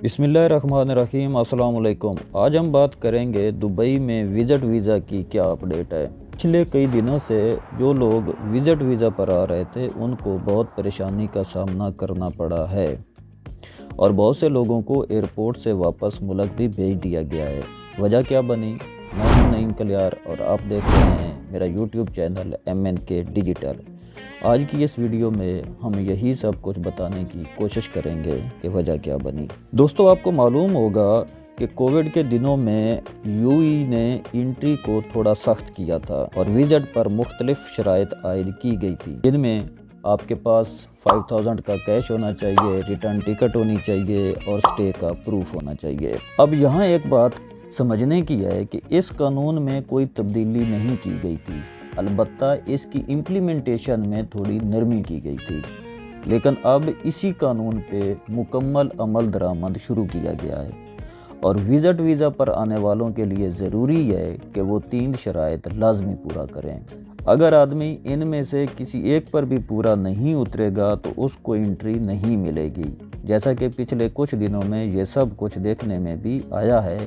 बिस्मिल्लाहिर्रहमानिर्रहीम, अस्सलाम वालेकुम। आज हम बात करेंगे दुबई में विज़िट वीज़ा की क्या अपडेट है। पिछले कई दिनों से जो लोग विज़िट वीज़ा पर आ रहे थे उनको बहुत परेशानी का सामना करना पड़ा है और बहुत से लोगों को एयरपोर्ट से वापस मुल्क भी भेज दिया गया है। वजह क्या बनी? मैं नईम कलियार और आप देख रहे हैं मेरा यूट्यूब चैनल MNK डिजिटल। आज की इस वीडियो में हम यही सब कुछ बताने की कोशिश करेंगे कि वजह क्या बनी। दोस्तों, आपको मालूम होगा कि कोविड के दिनों में यूएई ने एंट्री को थोड़ा सख्त किया था और विज़िट पर मुख्तलिफ शराइत आयद की गई थी, जिनमें आपके पास 5000 का कैश होना चाहिए, रिटर्न टिकट होनी चाहिए और स्टे का प्रूफ होना चाहिए। अब यहाँ एक बात समझने की है कि इस कानून में कोई तब्दीली नहीं की गई थी, अलबत्ता इसकी इम्प्लीमेंटेशन में थोड़ी नरमी की गई थी। लेकिन अब इसी कानून पे मुकम्मल अमल दरामद शुरू किया गया है और विज़िट वीज़ा पर आने वालों के लिए ज़रूरी है कि वो 3 शराइत लाजमी पूरा करें। अगर आदमी इनमें से किसी एक पर भी पूरा नहीं उतरेगा तो उसको एंट्री नहीं मिलेगी, जैसा कि पिछले कुछ दिनों में ये सब कुछ देखने में भी आया है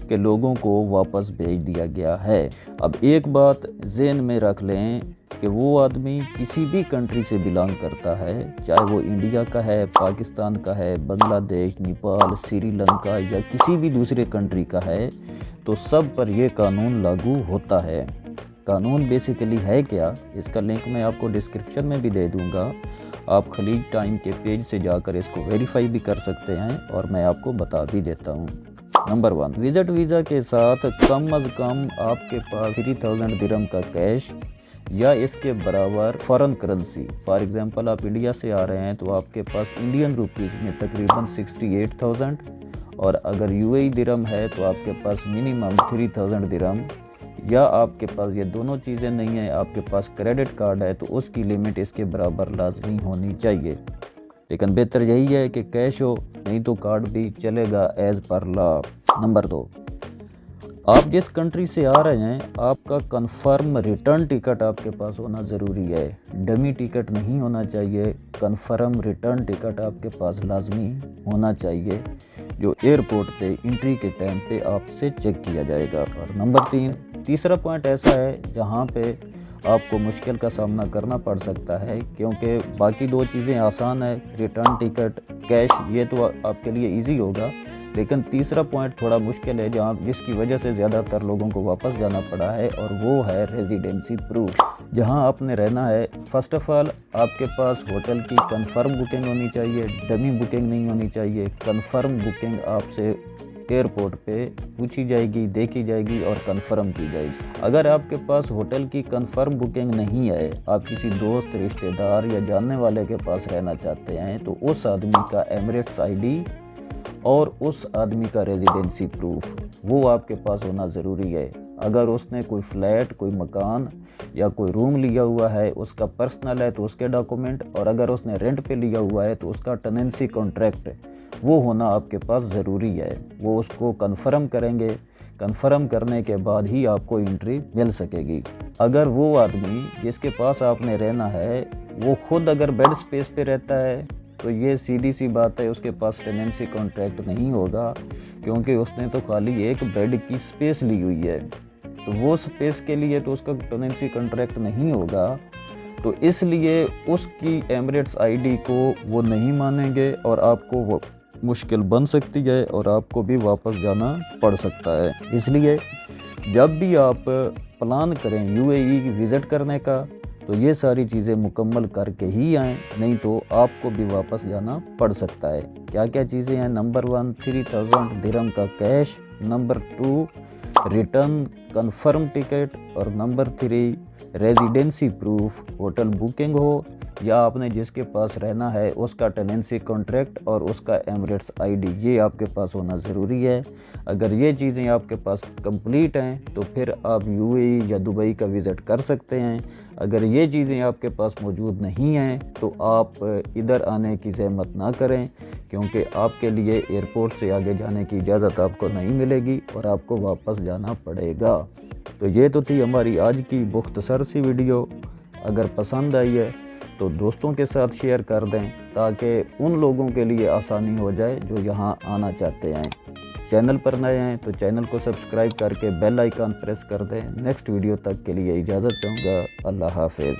कि लोगों को वापस भेज दिया गया है। अब एक बात ज़हन में रख लें कि वो आदमी किसी भी कंट्री से बिलोंग करता है, चाहे वो इंडिया का है, पाकिस्तान का है, बांग्लादेश, नेपाल, श्रीलंका या किसी भी दूसरे कंट्री का है, तो सब पर यह कानून लागू होता है। कानून बेसिकली है क्या, इसका लिंक मैं आपको डिस्क्रिप्शन में भी दे दूँगा। आप खलीज टाइम के पेज से जाकर इसको वेरीफाई भी कर सकते हैं और मैं आपको बता भी देता हूँ। नंबर 1, विज़िट वीज़ा के साथ कम अज़ कम आपके पास 3000 दिरहम का कैश या इसके बराबर फ़ॉरेन करेंसी। फॉर एग्ज़ाम्पल, आप इंडिया से आ रहे हैं तो आपके पास इंडियन रुपीज़ में तकरीबन 68,000 और अगर यूएई दिरहम है तो आपके पास मिनिमम 3000 दिरहम, या आपके पास ये दोनों चीज़ें नहीं है, आपके पास क्रेडिट कार्ड है तो उसकी लिमिट इसके बराबर लाजमी होनी चाहिए। लेकिन बेहतर यही है कि कैश हो, नहीं तो कार्ड भी चलेगा एज़ पर लॉ। नंबर 2, आप जिस कंट्री से आ रहे हैं आपका कंफर्म रिटर्न टिकट आपके पास होना ज़रूरी है। डमी टिकट नहीं होना चाहिए, कंफर्म रिटर्न टिकट आपके पास लाजमी होना चाहिए, जो एयरपोर्ट पे एंट्री के टाइम पे आपसे चेक किया जाएगा। और नंबर 3, तीसरा पॉइंट ऐसा है जहाँ पे आपको मुश्किल का सामना करना पड़ सकता है, क्योंकि बाकी 2 चीज़ें आसान है, रिटर्न टिकट, कैश, ये तो आपके लिए इजी होगा, लेकिन तीसरा पॉइंट थोड़ा मुश्किल है जहाँ जिसकी वजह से ज़्यादातर लोगों को वापस जाना पड़ा है, और वो है रेजिडेंसी प्रूफ, जहाँ आपने रहना है। फर्स्ट ऑफ़ ऑल आपके पास होटल की कंफर्म बुकिंग होनी चाहिए, डमी बुकिंग नहीं होनी चाहिए। कंफर्म बुकिंग आपसे एयरपोर्ट पे पूछी जाएगी, देखी जाएगी और कंफर्म की जाएगी। अगर आपके पास होटल की कंफर्म बुकिंग नहीं है, आप किसी दोस्त, रिश्तेदार या जानने वाले के पास रहना चाहते हैं, तो उस आदमी का एमिरेट्स आईडी और उस आदमी का रेजिडेंसी प्रूफ वो आपके पास होना ज़रूरी है। अगर उसने कोई फ्लैट, कोई मकान या कोई रूम लिया हुआ है, उसका पर्सनल है तो उसके डॉक्यूमेंट, और अगर उसने रेंट पे लिया हुआ है तो उसका टेनेंसी कॉन्ट्रैक्ट वो होना आपके पास ज़रूरी है। वो उसको कंफर्म करेंगे, कंफर्म करने के बाद ही आपको एंट्री मिल सकेगी। अगर वो आदमी जिसके पास आपने रहना है वो खुद अगर बेड स्पेस पे रहता है तो ये सीधी सी बात है, उसके पास टेनेंसी कॉन्ट्रैक्ट नहीं होगा, क्योंकि उसने तो खाली एक बेड की स्पेस ली हुई है, तो वो स्पेस के लिए तो उसका टेनेंसी कॉन्ट्रैक्ट नहीं होगा। तो इसलिए उसकी एमिरेट्स आईडी को वो नहीं मानेंगे और आपको वो मुश्किल बन सकती है और आपको भी वापस जाना पड़ सकता है। इसलिए जब भी आप प्लान करें यूएई विज़िट करने का तो ये सारी चीज़ें मुकम्मल करके ही आएँ, नहीं तो आपको भी वापस जाना पड़ सकता है। क्या क्या चीज़ें हैं? नंबर 1, 3000 दिरहम का cash, number 2, return confirm ticket, और number 3, residency proof, hotel booking हो या आपने जिसके पास रहना है उसका टेनेंसी कॉन्ट्रैक्ट और उसका एमिरेट्स आईडी, ये आपके पास होना ज़रूरी है। अगर ये चीज़ें आपके पास कंप्लीट हैं तो फिर आप यूएई या दुबई का विज़िट कर सकते हैं। अगर ये चीज़ें आपके पास मौजूद नहीं हैं तो आप इधर आने की ज़हमत ना करें, क्योंकि आपके लिए एयरपोर्ट से आगे जाने की इजाज़त आपको नहीं मिलेगी और आपको वापस जाना पड़ेगा। तो ये तो थी हमारी आज की मुख्तसर सी वीडियो। अगर पसंद आई है तो दोस्तों के साथ शेयर कर दें ताकि उन लोगों के लिए आसानी हो जाए जो यहाँ आना चाहते हैं। चैनल पर नए हैं तो चैनल को सब्सक्राइब करके बेल आइकन प्रेस कर दें। नेक्स्ट वीडियो तक के लिए इजाज़त चाहूँगा। अल्लाह हाफिज़।